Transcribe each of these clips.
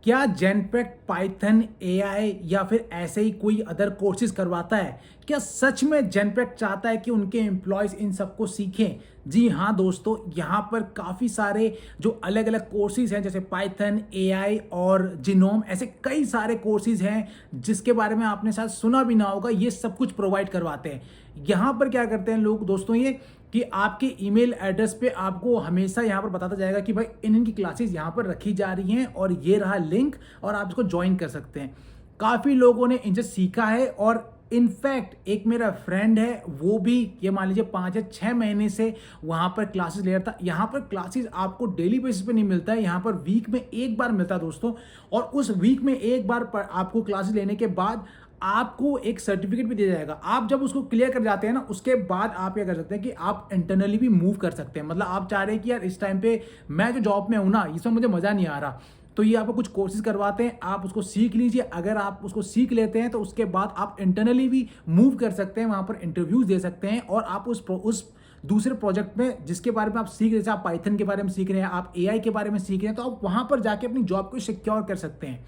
क्या जेनपेक्ट Python AI या फिर ऐसे ही कोई अदर कोर्सेज करवाता है? क्या सच में जेनपेक्ट चाहता है कि उनके एम्प्लॉयज इन सबको सीखें? जी हाँ दोस्तों, यहाँ पर काफ़ी सारे जो अलग अलग कोर्सेज हैं जैसे पाइथन, एआई और जिनोम, ऐसे कई सारे कोर्सेज हैं जिसके बारे में आपने शायद सुना भी ना होगा। ये सब कुछ प्रोवाइड करवाते हैं। यहाँ पर क्या करते हैं लोग दोस्तों, ये कि आपके ईमेल एड्रेस पे आपको हमेशा यहाँ पर बताता जाएगा कि भाई इनकी क्लासेस यहाँ पर रखी जा रही हैं और ये रहा लिंक और आप इसको ज्वाइन कर सकते हैं। काफ़ी लोगों ने इनसे सीखा है और इनफैक्ट एक मेरा फ्रेंड है, वो भी ये मान लीजिए 5 या 6 महीने से वहाँ पर क्लासेस ले रहा था। यहाँ पर क्लासेस आपको डेली बेसिस पे नहीं मिलता है, यहाँ पर वीक में एक बार मिलता है दोस्तों। और उस वीक में एक बार आपको क्लासेस लेने के बाद आपको एक सर्टिफिकेट भी दिया जाएगा। आप जब उसको क्लियर कर जाते हैं ना, उसके बाद आप क्या कर सकते हैं कि आप इंटरनली भी मूव कर सकते हैं। मतलब आप चाह रहे हैं कि यार इस टाइम पे मैं जो जॉब में हूँ ना, इसमें मुझे मज़ा नहीं आ रहा, तो ये आपको कुछ कोर्सेज करवाते हैं, आप उसको सीख लीजिए। अगर आप उसको सीख लेते हैं तो उसके बाद आप इंटरनली भी मूव कर सकते हैं, वहाँ पर इंटरव्यूज दे सकते हैं और आप उस दूसरे प्रोजेक्ट में जिसके बारे में आप सीख रहे हैं, जैसे आप पाइथन के बारे में सीख रहे हैं, आप एआई के बारे में सीख रहे हैं, तो आप वहाँ पर जाके अपनी जॉब को सिक्योर कर सकते हैं।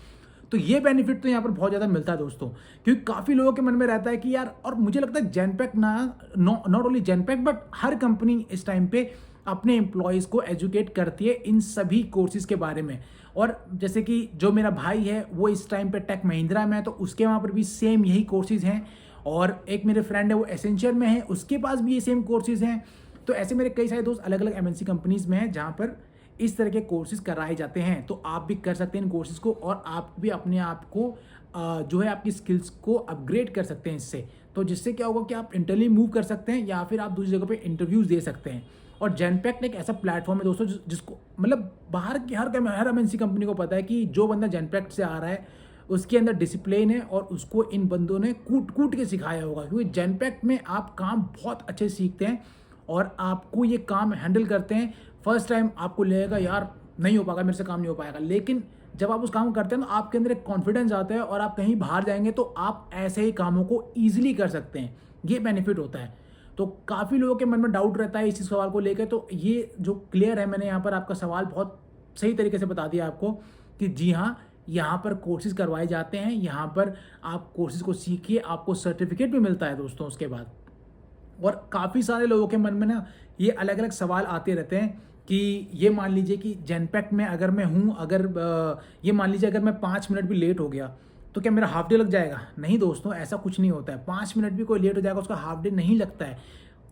तो ये बेनिफिट तो यहाँ पर बहुत ज़्यादा मिलता है दोस्तों, क्योंकि काफ़ी लोगों के मन में रहता है कि यार, और मुझे लगता है जेनपेक्ट ना, नॉट ओनली जेनपेक्ट बट हर कंपनी इस टाइम पे अपने एम्प्लॉयज़ को एजुकेट करती है इन सभी कोर्सेज के बारे में। और जैसे कि जो मेरा भाई है वो इस टाइम पे टेक महिंद्रा में है, तो उसके वहाँ पर भी सेम यही कोर्सेज हैं। और एक मेरे फ्रेंड है वो एसेंशियल में है, उसके पास भी ये सेम कोर्सेज हैं। तो ऐसे मेरे कई सारे दोस्त अलग अलग एमएनसी कंपनीज में हैं जहाँ पर इस तरह के कोर्सेज कराए जाते हैं। तो आप भी कर सकते हैं इन कोर्सेज को और आप भी अपने आप को जो है आपकी स्किल्स को अपग्रेड कर सकते हैं इससे। तो जिससे क्या होगा कि आप इंटरनली मूव कर सकते हैं या फिर आप दूसरी जगह पे इंटरव्यूज़ दे सकते हैं। और जेनपेक्ट एक ऐसा प्लेटफॉर्म है दोस्तों जिसको मतलब बाहर की हर एमएनसी कंपनी को पता है कि जो बंदा जेनपेक्ट से आ रहा है उसके अंदर डिसिप्लिन है और उसको इन बंदों ने कूट कूट के सिखाया होगा, क्योंकि जेनपेक्ट में आप काम बहुत अच्छे सीखते हैं और आपको ये काम हैंडल करते हैं। फर्स्ट टाइम आपको लगेगा यार नहीं हो पाएगा, मेरे से काम नहीं हो पाएगा, लेकिन जब आप उस काम को करते हैं तो आपके अंदर एक कॉन्फिडेंस आता है और आप कहीं बाहर जाएंगे तो आप ऐसे ही कामों को ईजिली कर सकते हैं। ये बेनिफिट होता है। तो काफ़ी लोगों के मन में डाउट रहता है इस सवाल को लेकर, तो ये जो क्लियर है, मैंने यहाँ पर आपका सवाल बहुत सही तरीके से बता दिया आपको कि जी हाँ, यहाँ पर कोर्सेज करवाए जाते हैं, यहाँ पर आप कोर्सेज को सीखिए, आपको सर्टिफिकेट भी मिलता है दोस्तों उसके बाद। और काफ़ी सारे लोगों के मन में ना ये अलग अलग सवाल आते रहते हैं कि ये मान लीजिए कि जेनपेक्ट में अगर मैं हूँ, अगर ये मान लीजिए अगर मैं 5 मिनट भी लेट हो गया तो क्या मेरा हाफ डे लग जाएगा? नहीं दोस्तों, ऐसा कुछ नहीं होता है। 5 मिनट भी कोई लेट हो जाएगा उसका हाफ डे नहीं लगता है।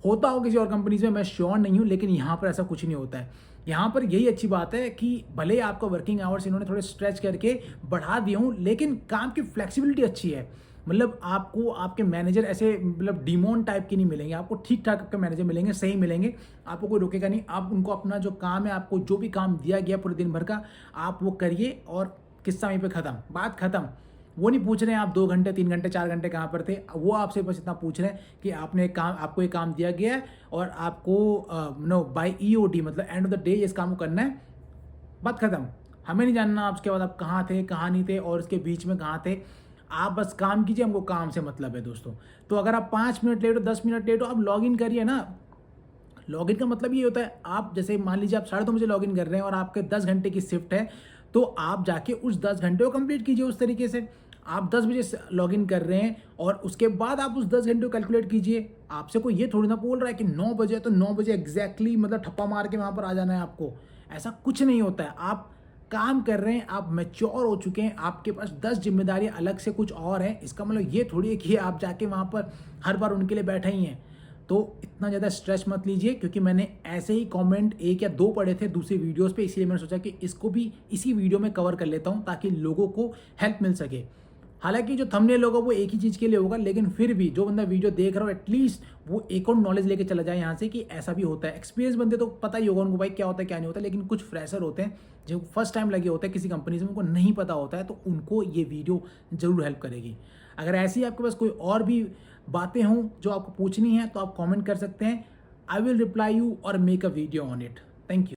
होता हो किसी और कंपनीज में, मैं श्योर नहीं हूँ, लेकिन यहाँ पर ऐसा कुछ नहीं होता है। यहाँ पर यही अच्छी बात है कि भले ही आपका वर्किंग आवर्स इन्होंने थोड़े स्ट्रेच करके बढ़ा दिए हूँ, लेकिन काम की फ्लेक्सिबिलिटी अच्छी है। मतलब आपको आपके मैनेजर ऐसे मतलब डिमोन टाइप के नहीं मिलेंगे, आपको ठीक ठाक आपके मैनेजर मिलेंगे, सही मिलेंगे, आपको कोई रोकेगा नहीं। आप उनको अपना जो काम है, आपको जो भी काम दिया गया पूरे दिन भर का, आप वो करिए और किस्सा वहीं पे ख़त्म, बात ख़त्म। वो नहीं पूछ रहे हैं आप 2 घंटे 3 घंटे 4 घंटे कहाँ पर थे, वो आपसे बस इतना पूछ रहे हैं कि आपको ये काम दिया गया है और आपको नो बाय ईओडी मतलब एंड ऑफ द डे इस काम को करना है, बात खत्म। हमें नहीं जानना उसके बाद आप कहाँ थे कहाँ नहीं थे और इसके बीच में कहाँ थे। आप बस काम कीजिए, हमको काम से मतलब है दोस्तों। तो अगर आप 5 मिनट लेट हो, 10 मिनट लेट हो, आप लॉग इन करिए ना। लॉगिन का मतलब ये होता है, आप जैसे मान लीजिए आप 2:30 बजे लॉगिन कर रहे हैं और आपके 10 घंटे की शिफ्ट है, तो आप जाके उस 10 घंटे को कंप्लीट कीजिए। उस तरीके से आप 10 बजे लॉगिन कर रहे हैं और उसके बाद आप उस 10 घंटे को कैलकुलेट कीजिए। आपसे कोई ये थोड़ी ना बोल रहा है कि 9 बजे तो 9 बजे एग्जैक्टली मतलब ठप्पा मार के वहाँ पर आ जाना है आपको। ऐसा कुछ नहीं होता है। आप काम कर रहे हैं, आप मैच्योर हो चुके हैं, आपके पास 10 जिम्मेदारियाँ अलग से कुछ और हैं। इसका मतलब ये थोड़ी है कि आप जाके वहाँ पर हर बार उनके लिए बैठे ही हैं। तो इतना ज़्यादा स्ट्रेस मत लीजिए, क्योंकि मैंने ऐसे ही कमेंट 1 या 2 पढ़े थे दूसरी वीडियोस पे, इसलिए मैंने सोचा कि इसको भी इसी वीडियो में कवर कर लेता हूँ ताकि लोगों को हेल्प मिल सके। हालांकि जो थंबनेल होगा वो एक ही चीज़ के लिए होगा, लेकिन फिर भी जो बंदा वीडियो देख रहा हो एटलीस्ट वो एक और नॉलेज लेके चला जाए यहाँ से कि ऐसा भी होता है। एक्सपीरियंस बंदे तो पता ही होगा उनको भाई क्या होता है क्या नहीं होता, लेकिन कुछ फ्रेशर होते हैं जो फर्स्ट टाइम लगे होते हैं किसी कंपनी से, उनको नहीं पता होता है, तो उनको ये वीडियो ज़रूर हेल्प करेगी। अगर ऐसी आपके पास कोई और भी बातें हों जो आपको पूछनी है तो आप कमेंट कर सकते हैं। आई विल रिप्लाई यू और make a video on it. Thank you.